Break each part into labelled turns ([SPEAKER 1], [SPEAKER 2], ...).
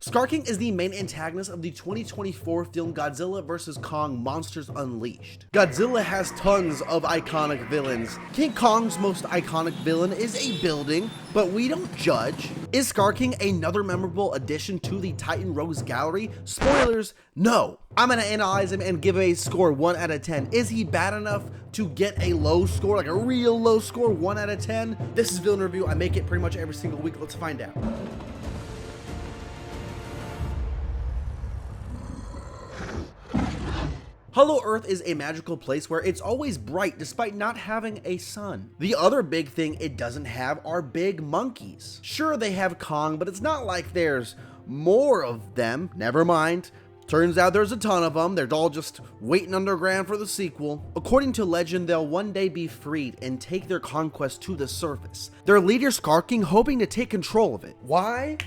[SPEAKER 1] Skar King is the main antagonist of the 2024 film Godzilla vs. Kong Monsters Unleashed. Godzilla has tons of iconic villains. King Kong's most iconic villain is a building, but we don't judge. Is Skar King another memorable addition to the Titan Rogues gallery? Spoilers, no. I'm gonna analyze him and give a score 1 out of 10. Is he bad enough to get a low score, like a real low score, 1 out of 10? This is Villain Review. I make it pretty much every single week. Let's find out. Hollow Earth is a magical place where it's always bright despite not having a sun. The other big thing it doesn't have are big monkeys. Sure, they have Kong, but it's not like there's more of them. Never mind. Turns out there's a ton of them. They're all just waiting underground for the sequel. According to legend, they'll one day be freed and take their conquest to the surface. Their leader Skar King hoping to take control of it. Why?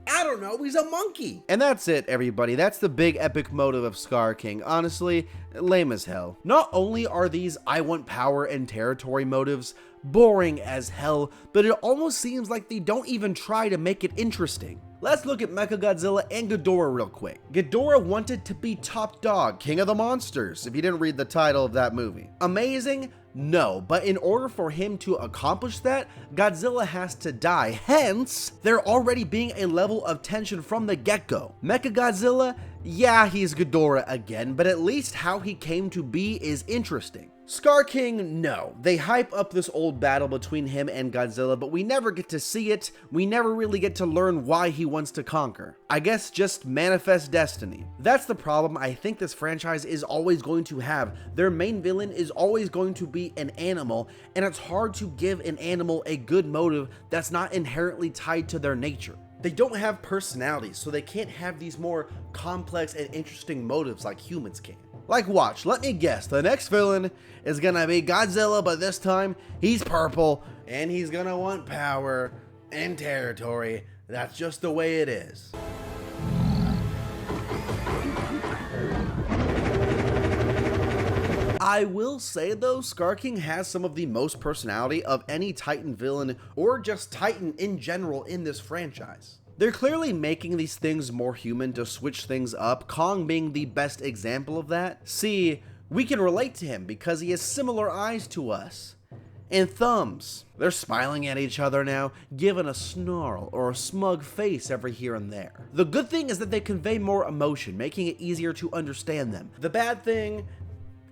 [SPEAKER 1] I don't know, he's a monkey. And that's it, everybody. That's the big epic motive of Skar King. Honestly, lame as hell. Not only are these I want power and territory motives boring as hell, but it almost seems like they don't even try to make it interesting. Let's look at Mechagodzilla and Ghidorah real quick. Ghidorah wanted to be top dog, king of the monsters, if you didn't read the title of that movie. Amazing? No, but in order for him to accomplish that, Godzilla has to die. Hence, there already being a level of tension from the get-go. Mechagodzilla, yeah, he's Ghidorah again, but at least how he came to be is interesting. Skar King, no. They hype up this old battle between him and Godzilla, but we never get to see it. We never really get to learn why he wants to conquer. I guess just manifest destiny. That's the problem I think this franchise is always going to have. Their main villain is always going to be an animal, and it's hard to give an animal a good motive that's not inherently tied to their nature. They don't have personalities, so they can't have these more complex and interesting motives like humans can. Like, watch, let me guess, the next villain is gonna be Godzilla, but this time he's purple and he's gonna want power and territory. That's just the way it is. I will say though, Skar King has some of the most personality of any Titan villain or just Titan in general in this franchise. They're clearly making these things more human to switch things up, Kong being the best example of that. See, we can relate to him because he has similar eyes to us. And thumbs. They're smiling at each other now, giving a snarl or a smug face every here and there. The good thing is that they convey more emotion, making it easier to understand them. The bad thing,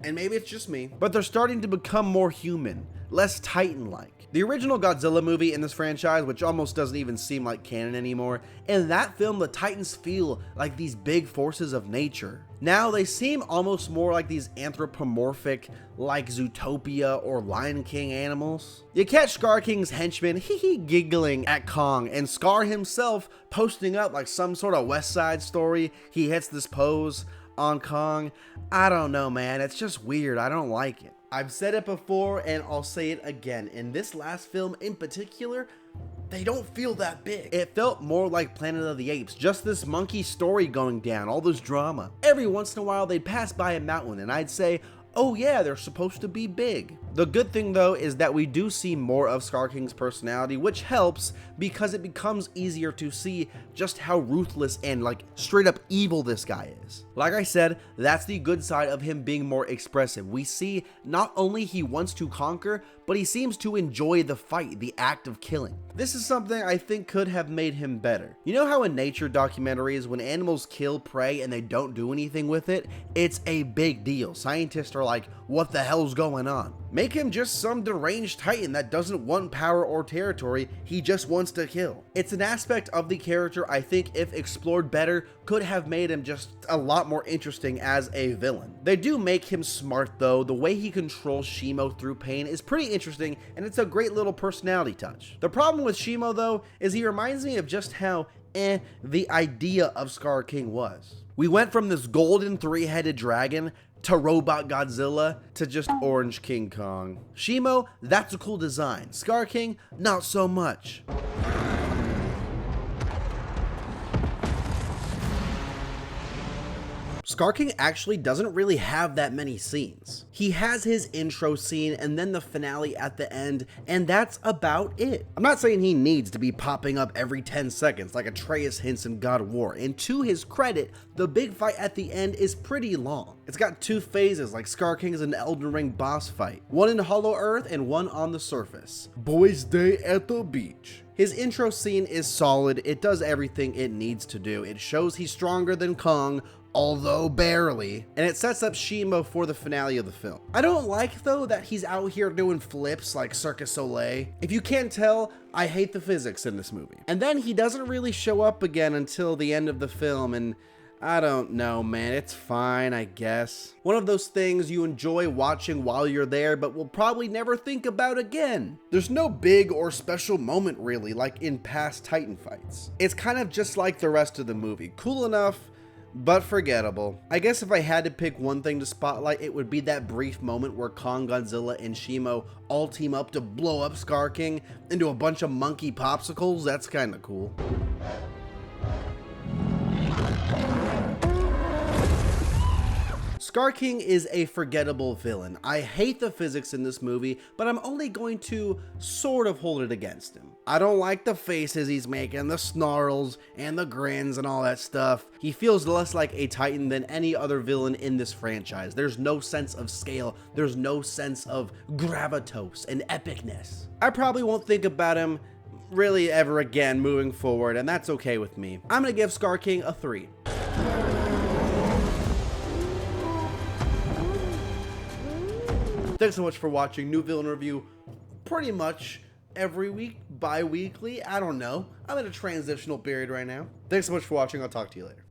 [SPEAKER 1] and maybe it's just me, but they're starting to become more human, less Titan-like. The original Godzilla movie in this franchise, which almost doesn't even seem like canon anymore, in that film the Titans feel like these big forces of nature. Now they seem almost more like these anthropomorphic, like Zootopia or Lion King animals. You catch Skar King's henchmen giggling at Kong, and Skar himself posting up like some sort of West Side Story. He hits this pose on Kong. I don't know, man, it's just weird. I don't like it. I've said it before and I'll say it again. In this last film in particular, they don't feel that big. It felt more like Planet of the Apes, just this monkey story going down, all this drama. Every once in a while they'd pass by a mountain and I'd say, oh yeah, they're supposed to be big. The good thing though is that we do see more of Skar King's personality, which helps because it becomes easier to see just how ruthless and like straight up evil this guy is. Like I said, that's the good side of him being more expressive. We see not only he wants to conquer, but he seems to enjoy the fight, the act of killing. This is something I think could have made him better. You know how in nature documentaries, when animals kill prey and they don't do anything with it, it's a big deal. Scientists are like, what the hell's going on? Make him just some deranged Titan that doesn't want power or territory, he just wants to kill. It's an aspect of the character I think if explored better could have made him just a lot more interesting as a villain. They do make him smart though. The way he controls Shimo through pain is pretty interesting and it's a great little personality touch. The problem with Shimo though is he reminds me of just how the idea of Skar King was. We went from this golden three-headed dragon to Robot Godzilla to just Orange King Kong. Shimo, that's a cool design. Skar King, not so much. Skar King actually doesn't really have that many scenes. He has his intro scene and then the finale at the end, and that's about it. I'm not saying he needs to be popping up every 10 seconds like Atreus hints in God of War, and to his credit, the big fight at the end is pretty long. It's got 2 phases like Skar King's an Elden Ring boss fight, one in Hollow Earth and one on the surface. Boys' day at the beach. His intro scene is solid, it does everything it needs to do. It shows he's stronger than Kong, although barely, and it sets up Shimo for the finale of the film. I don't like, though, that he's out here doing flips like Circus Soleil. If you can't tell, I hate the physics in this movie. And then he doesn't really show up again until the end of the film, and I don't know, man, it's fine, I guess. One of those things you enjoy watching while you're there, but will probably never think about again. There's no big or special moment really, like in past Titan fights. It's kind of just like the rest of the movie. Cool enough, but forgettable. I guess if I had to pick one thing to spotlight, it would be that brief moment where Kong, Godzilla, and Shimo all team up to blow up Skar King into a bunch of monkey popsicles. That's kind of cool. Skar King is a forgettable villain. I hate the physics in this movie, but I'm only going to sort of hold it against him. I don't like the faces he's making, the snarls, and the grins and all that stuff. He feels less like a Titan than any other villain in this franchise. There's no sense of scale, there's no sense of gravitas and epicness. I probably won't think about him really ever again moving forward, and that's okay with me. I'm gonna give Skar King a 3. Thanks so much for watching. New villain review pretty much every week, bi-weekly. I don't know. I'm in a transitional period right now. Thanks so much for watching. I'll talk to you later.